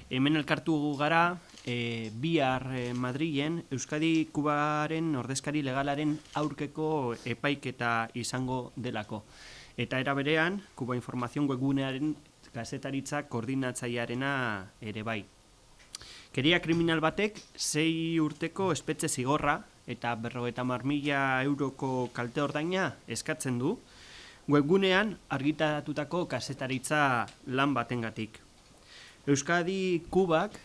Hemen elkartu gara, bihar Madrilen Euskadi Kubaren ordezkari legalaren aurkeko epaiketa izango delako. Eta era berean, Kuba Informazion webgunearen kazetaritza koordinatzailearena ere bai. Keria kriminal batek 6 urteko espetxe zigorra eta 50.000 euroko kalte ordaina eskatzen du, webgunean argitaratutako kazetaritza lan batengatik. Euskadi Kubak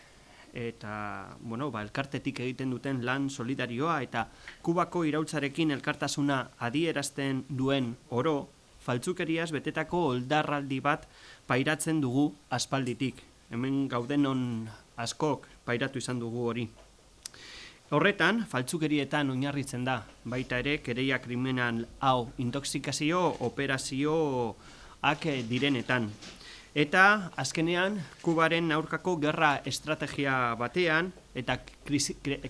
eta elkartetik egiten duten lan solidarioa eta Kubako iraultzarekin elkartasuna adierazten duen oro, faltzukeriaz betetako oldarraldi bat pairatzen dugu aspalditik. Hemen gaudenon askok pairatu izan dugu hori. Horretan, faltzukerietan oinarritzen da, baita ere, kereia kriminal hau intoxikazio operazioak direnetan. Eta, azkenean, Kubaren aurkako gerra estrategia batean eta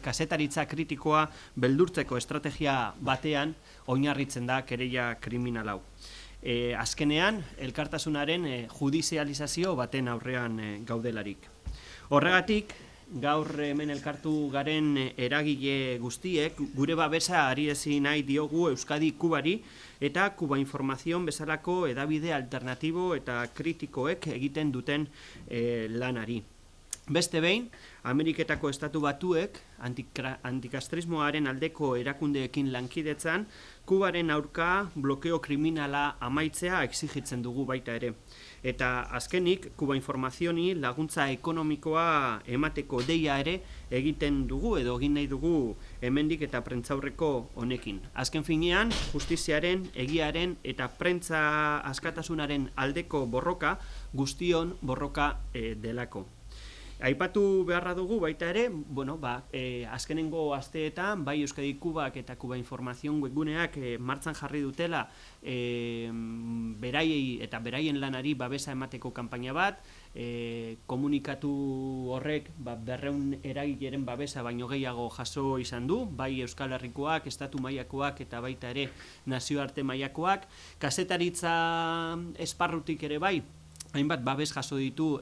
kazetaritza kritikoa beldurtzeko estrategia batean oinarritzen da kereia kriminal hau. Azkenean, elkartasunaren judizializazio baten aurrean gaudelarik. Horregatik, gaur hemen elkartu garen eragile guztiek gure babesa adierazi nahi diogu Euskadi Kubari eta Kuba Informazion bezalako hedabide alternatibo eta kritikoek egiten duten lanari. Beste behin, Ameriketako Estatu Batuek antikastrismoaren aldeko erakundeekin lankidetzan Kubaren aurka blokeo kriminala amaitzea exigitzen dugu baita ere. Eta azkenik, Kuba Informazioni laguntza ekonomikoa emateko deia ere egiten dugu edo egin nahi dugu hemendik eta prentzaurreko honekin. Azken finean, justiziaren, egiaren eta prentza askatasunaren aldeko borroka guztion borroka delako. Aipatu beharra dugu baita ere, azkenengo asteetan, bai Euskadi Kubak eta Kuba Informazion webguneak martxan jarri dutela beraiei eta beraien lanari babesa emateko kanpaina bat, komunikatu horrek 200 eragileren babesa baino gehiago jaso izan du, bai Euskal Herrikoak, estatu mailakoak eta baita ere nazioarte mailakoak, kazetaritza esparrutik ere bai, hainbat babes jaso ditu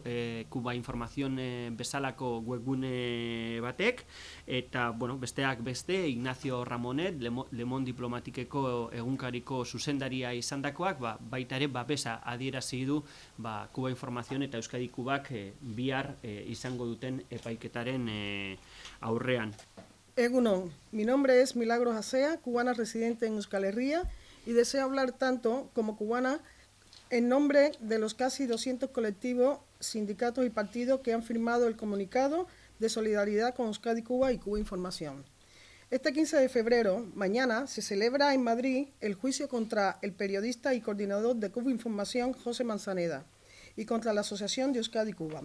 Kuba Informazion bezalako webgune batek, eta besteak beste, Ignacio Ramonet, Le Monde Diplomatikeko egunkariko zuzendaria izandakoak, baita ere babesa adierazi du Kuba Informazion eta Euskadi Kubak bihar izango duten epaiketaren aurrean. Egunon, mi nombre es Milagros Acea, cubana residente en Euskal Herria, y deseo hablar tanto como cubana en nombre de los casi 200 colectivos, sindicatos y partidos que han firmado el comunicado de solidaridad con Euskadi Kuba y Kuba Información. Este 15 de febrero, mañana, se celebra en Madrid el juicio contra el periodista y coordinador de Kuba Información, José Manzaneda, y contra la Asociación de Euskadi Kuba.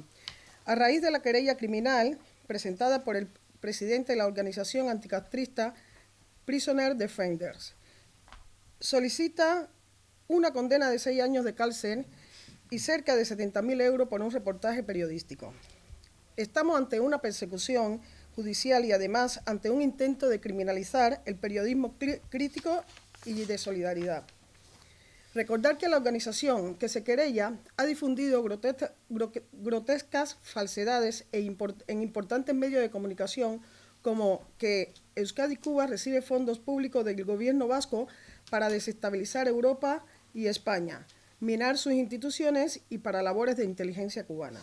A raíz de la querella criminal presentada por el presidente de la organización anticastrista Prisoner Defenders, solicita una condena de 6 años de cárcel y cerca de 70.000 euros por un reportaje periodístico. Estamos ante una persecución judicial y además ante un intento de criminalizar el periodismo crítico y de solidaridad. Recordar que la organización que se querella ha difundido grotescas falsedades en importantes medios de comunicación, como que Euskadi Kuba recibe fondos públicos del gobierno vasco para desestabilizar Europa y España, minar sus instituciones y para labores de inteligencia cubana.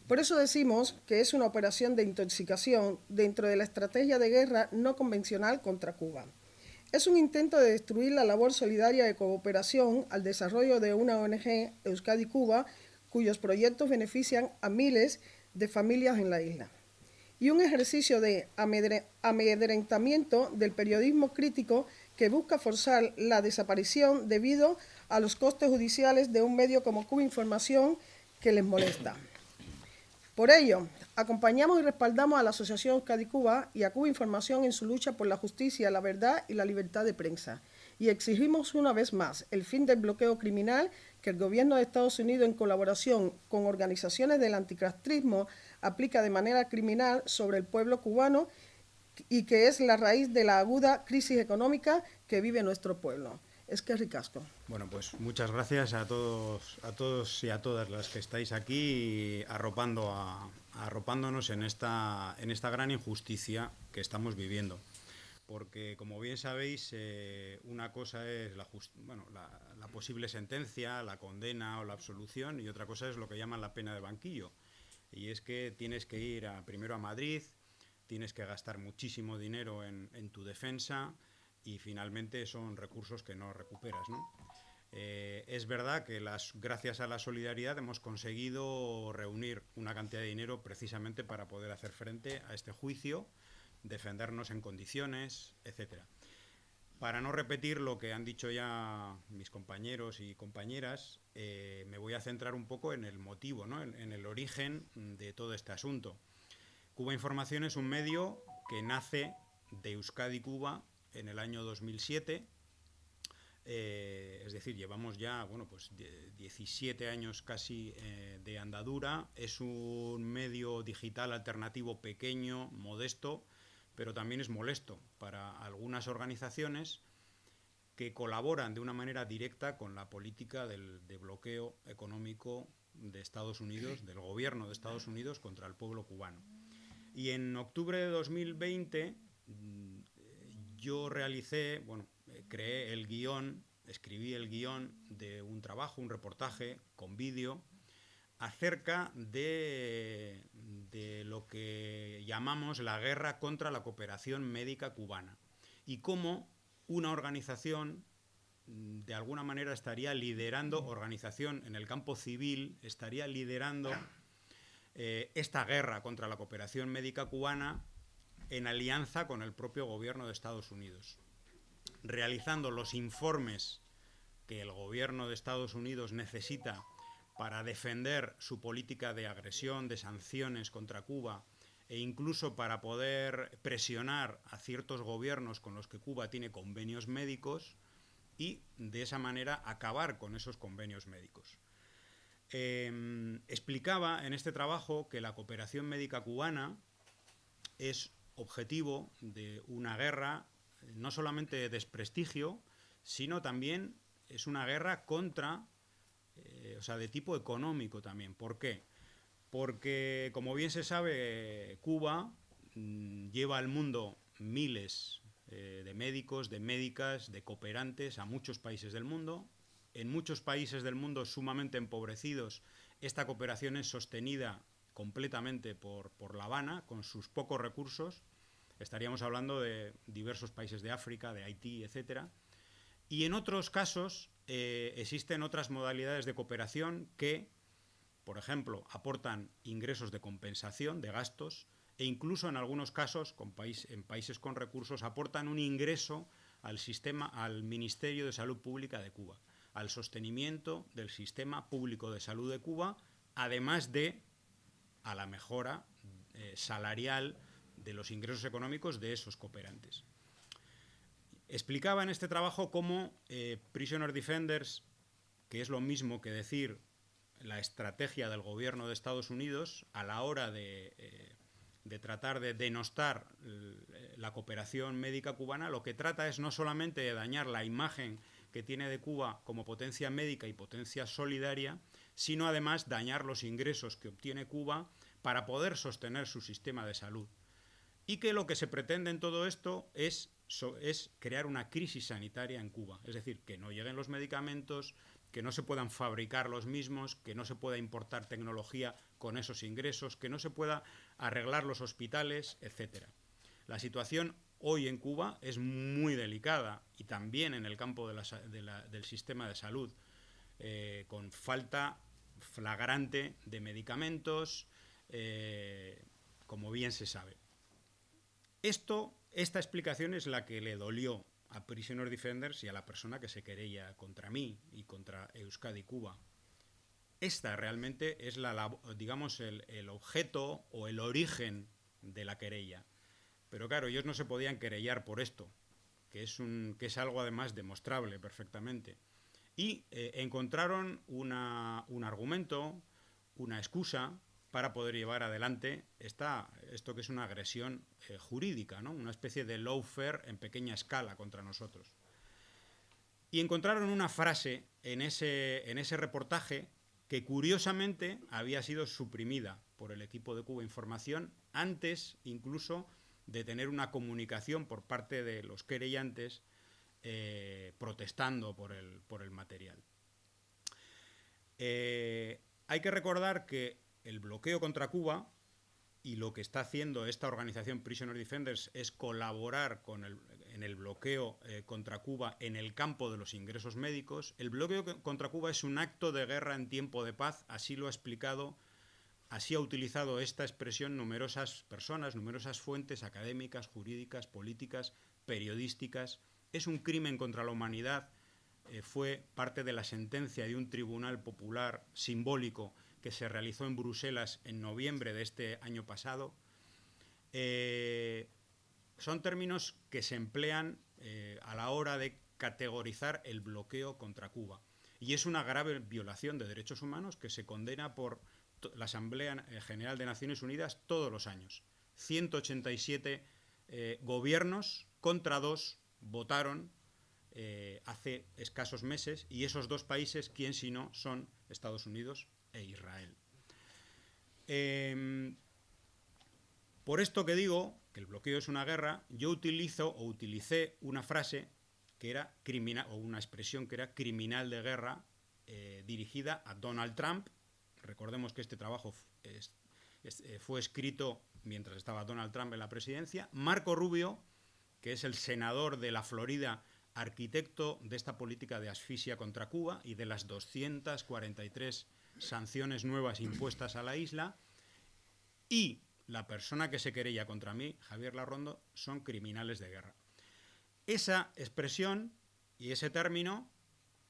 Por eso decimos que es una operación de intoxicación dentro de la estrategia de guerra no convencional contra Cuba. Es un intento de destruir la labor solidaria de cooperación al desarrollo de una ONG, Euskadi Kuba, cuyos proyectos benefician a miles de familias en la isla. Y un ejercicio de amedrentamiento del periodismo crítico que busca forzar la desaparición debido a los costes judiciales de un medio como Kuba Información que les molesta. Por ello, acompañamos y respaldamos a la Asociación Euskadi Kuba y a Kuba Información en su lucha por la justicia, la verdad y la libertad de prensa. Y exigimos una vez más el fin del bloqueo criminal que el gobierno de Estados Unidos, en colaboración con organizaciones del anticastrismo, aplica de manera criminal sobre el pueblo cubano y que es la raíz de la aguda crisis económica que vive nuestro pueblo. Es que ricasco. Bueno, pues muchas gracias a todos y a todas las que estáis aquí arropándonos en esta gran injusticia que estamos viviendo. Porque, como bien sabéis, una cosa es la posible sentencia, la condena o la absolución, y otra cosa es lo que llaman la pena de banquillo. Y es que tienes que ir primero a Madrid, tienes que gastar muchísimo dinero en tu defensa y finalmente son recursos que no recuperas, ¿no? Es verdad que gracias a la solidaridad hemos conseguido reunir una cantidad de dinero precisamente para poder hacer frente a este juicio, defendernos en condiciones, etcétera. Para no repetir lo que han dicho ya mis compañeros y compañeras, me voy a centrar un poco en el motivo, ¿no? en el origen de todo este asunto. Cuba Información es un medio que nace de Euskadi Cuba en el año 2007. Es decir, llevamos ya 17 años casi de andadura. Es un medio digital alternativo pequeño, modesto, pero también es molesto para algunas organizaciones que colaboran de una manera directa con la política de bloqueo económico de Estados Unidos, del gobierno de Estados Unidos contra el pueblo cubano. Y en octubre de 2020 yo escribí el guión de un trabajo, un reportaje con vídeo acerca de lo que llamamos la guerra contra la cooperación médica cubana y cómo una organización de alguna manera organización en el campo civil, estaría liderando esta guerra contra la cooperación médica cubana en alianza con el propio gobierno de Estados Unidos, realizando los informes que el gobierno de Estados Unidos necesita para defender su política de agresión, de sanciones contra Cuba e incluso para poder presionar a ciertos gobiernos con los que Cuba tiene convenios médicos y de esa manera acabar con esos convenios médicos. Explicaba en este trabajo que la cooperación médica cubana es objetivo de una guerra no solamente de desprestigio, sino también es una guerra contra, de tipo económico también. ¿Por qué? Porque, como bien se sabe, Cuba lleva al mundo miles de médicos, de médicas, de cooperantes a muchos países del mundo. En muchos países del mundo sumamente empobrecidos, esta cooperación es sostenida completamente por La Habana, con sus pocos recursos. Estaríamos hablando de diversos países de África, de Haití, etcétera. Y en otros casos existen otras modalidades de cooperación que, por ejemplo, aportan ingresos de compensación de gastos e incluso en algunos casos, en países con recursos, aportan un ingreso al Ministerio de Salud Pública de Cuba, al sostenimiento del sistema público de salud de Cuba, además de a la mejora salarial de los ingresos económicos de esos cooperantes. Explicaba en este trabajo cómo Prisoner Defenders, que es lo mismo que decir la estrategia del gobierno de Estados Unidos a la hora de tratar de denostar la cooperación médica cubana, lo que trata es no solamente de dañar la imagen que tiene de Cuba como potencia médica y potencia solidaria, sino además dañar los ingresos que obtiene Cuba para poder sostener su sistema de salud. Y que lo que se pretende en todo esto es crear una crisis sanitaria en Cuba, es decir, que no lleguen los medicamentos, que no se puedan fabricar los mismos, que no se pueda importar tecnología con esos ingresos, que no se pueda arreglar los hospitales, etcétera. La situación hoy en Cuba es muy delicada y también en el campo del sistema de salud, con falta flagrante de medicamentos, como bien se sabe. Esta explicación es la que le dolió a Prisoner Defenders y a la persona que se querella contra mí y contra Euskadi Cuba. Esta realmente es el objeto o el origen de la querella. Pero claro, ellos no se podían querellar por esto, que es algo además demostrable perfectamente. Y encontraron un argumento, una excusa para poder llevar adelante esto que es una agresión jurídica, ¿no? Una especie de lawfare en pequeña escala contra nosotros. Y encontraron una frase en ese reportaje que curiosamente había sido suprimida por el equipo de Cuba Información antes incluso de tener una comunicación por parte de los querellantes protestando por el material. Hay que recordar que el bloqueo contra Cuba y lo que está haciendo esta organización Prisoner Defenders es colaborar en el bloqueo contra Cuba en el campo de los ingresos médicos. El bloqueo contra Cuba es un acto de guerra en tiempo de paz, así lo ha explicado, así ha utilizado esta expresión numerosas personas, numerosas fuentes académicas, jurídicas, políticas, periodísticas. Es un crimen contra la humanidad, fue parte de la sentencia de un tribunal popular simbólico que se realizó en Bruselas en noviembre de este año pasado. Son términos que se emplean a la hora de categorizar el bloqueo contra Cuba. Y es una grave violación de derechos humanos que se condena por la Asamblea General de Naciones Unidas todos los años. 187 gobiernos contra 2 votaron hace escasos meses, y esos 2 países, ¿quién si no?, son Estados Unidos e Israel. Por esto que digo que el bloqueo es una guerra, yo utilicé una frase que era criminal, o una expresión que era criminal de guerra, dirigida a Donald Trump. Recordemos que este trabajo fue escrito mientras estaba Donald Trump en la presidencia. Marco Rubio, que es el senador de la Florida, arquitecto de esta política de asfixia contra Cuba y de las 243 sanciones nuevas impuestas a la isla, y la persona que se querella contra mí, Javier Larrondo, son criminales de guerra. Esa expresión y ese término,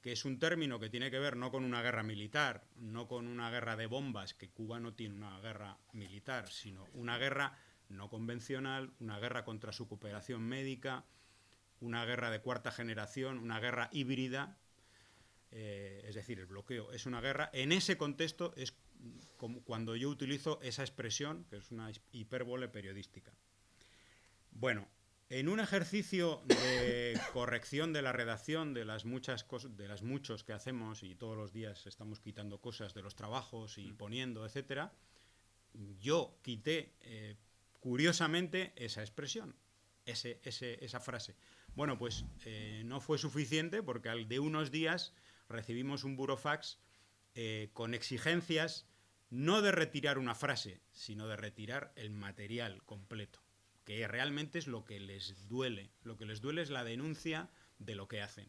que es un término que tiene que ver no con una guerra militar, no con una guerra de bombas, que Cuba no tiene una guerra militar, sino una guerra no convencional, una guerra contra su cooperación médica, una guerra de cuarta generación, una guerra híbrida, es decir, el bloqueo es una guerra. En ese contexto es como cuando yo utilizo esa expresión, que es una hipérbole periodística. Bueno, en un ejercicio de corrección de la redacción de las muchas cosas, de las muchos que hacemos, y todos los días estamos quitando cosas de los trabajos y poniendo, etcétera, yo quité curiosamente esa expresión, esa frase. Bueno, pues no fue suficiente, porque al de unos días recibimos un burofax con exigencias no de retirar una frase, sino de retirar el material completo, que realmente es lo que les duele. Lo que les duele es la denuncia de lo que hacen.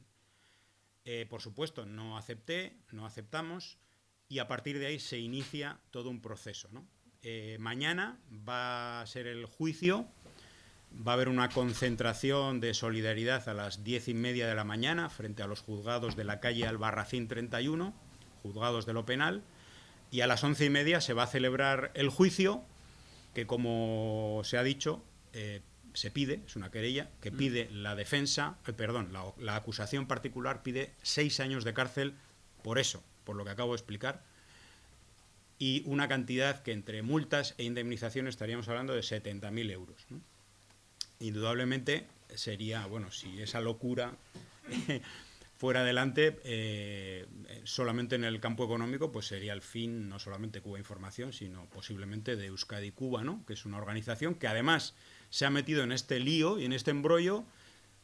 Por supuesto, no aceptamos, y a partir de ahí se inicia todo un proceso, ¿no? Mañana va a ser el juicio. Va a haber una concentración de solidaridad a las 10:30 de la mañana frente a los juzgados de la calle Albarracín 31, juzgados de lo penal, y a las 11:30 se va a celebrar el juicio, que, como se ha dicho, se pide, es una querella, que pide la defensa, la acusación particular pide 6 años de cárcel por eso, por lo que acabo de explicar, y una cantidad que entre multas e indemnizaciones estaríamos hablando de 70.000 euros, ¿no? Indudablemente sería, bueno, si esa locura fuera adelante, solamente en el campo económico, pues sería el fin no solamente Cuba Información, sino posiblemente de Euskadi Cuba, ¿no?, que es una organización que además se ha metido en este lío y en este embrollo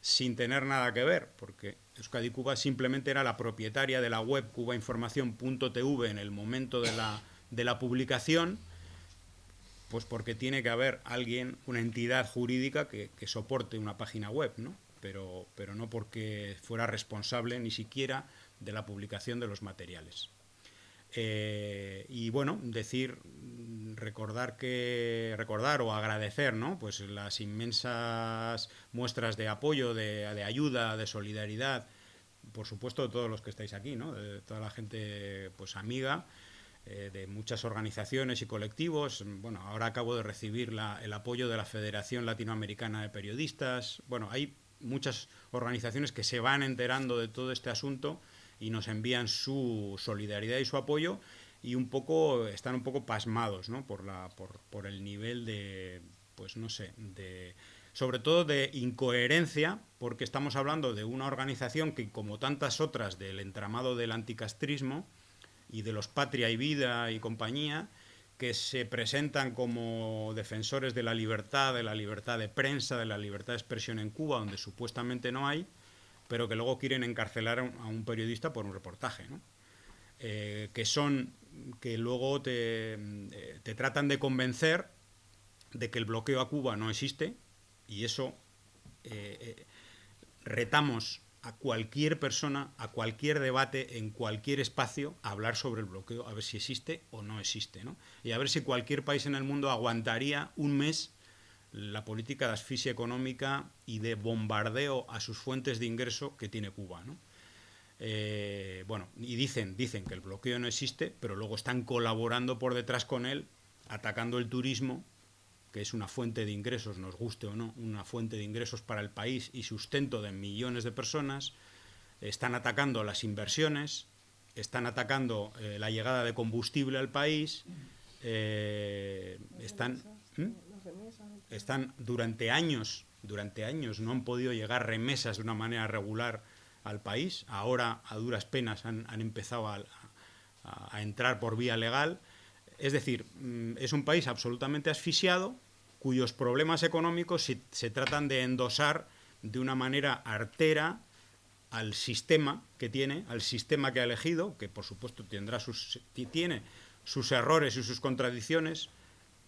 sin tener nada que ver, porque Euskadi Cuba simplemente era la propietaria de la web cubainformación.tv en el momento de la publicación, pues porque tiene que haber alguien, una entidad jurídica que soporte una página web, ¿no? Pero no porque fuera responsable ni siquiera de la publicación de los materiales. Y bueno, recordar o agradecer, ¿no?, pues las inmensas muestras de apoyo, de ayuda, de solidaridad, por supuesto de todos los que estáis aquí, ¿no?, de toda la gente, pues amiga, de muchas organizaciones y colectivos. Bueno, ahora acabo de recibir el apoyo de la Federación Latinoamericana de Periodistas. Bueno, hay muchas organizaciones que se van enterando de todo este asunto y nos envían su solidaridad y su apoyo, y están un poco pasmados, ¿no?, por el nivel de, pues no sé, sobre todo de incoherencia, porque estamos hablando de una organización que, como tantas otras del entramado del anticastrismo y de los Patria y Vida y compañía, que se presentan como defensores de la libertad de prensa, de la libertad de expresión en Cuba, donde supuestamente no hay, pero que luego quieren encarcelar a un periodista por un reportaje, ¿no? Que luego te tratan de convencer de que el bloqueo a Cuba no existe, y eso retamos a cualquier persona, a cualquier debate, en cualquier espacio, a hablar sobre el bloqueo, a ver si existe o no existe, ¿no? Y a ver si cualquier país en el mundo aguantaría un mes la política de asfixia económica y de bombardeo a sus fuentes de ingreso que tiene Cuba, ¿no? Bueno, y dicen que el bloqueo no existe, pero luego están colaborando por detrás con él, atacando el turismo, que es una fuente de ingresos, nos guste o no, una fuente de ingresos para el país y sustento de millones de personas. Están atacando las inversiones, están atacando la llegada de combustible al país, están durante años no han podido llegar remesas de una manera regular al país. Ahora, a duras penas, han empezado a entrar por vía legal. Es decir, es un país absolutamente asfixiado, cuyos problemas económicos se tratan de endosar de una manera artera al sistema que tiene, al sistema que ha elegido, que por supuesto tiene sus errores y sus contradicciones,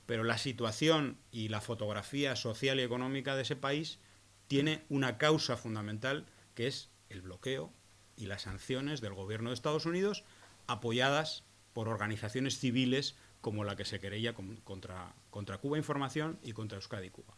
pero la situación y la fotografía social y económica de ese país tiene una causa fundamental, que es el bloqueo y las sanciones del gobierno de Estados Unidos, apoyadas por organizaciones civiles como la que se querella contra Cuba Información y contra Euskadi Cuba.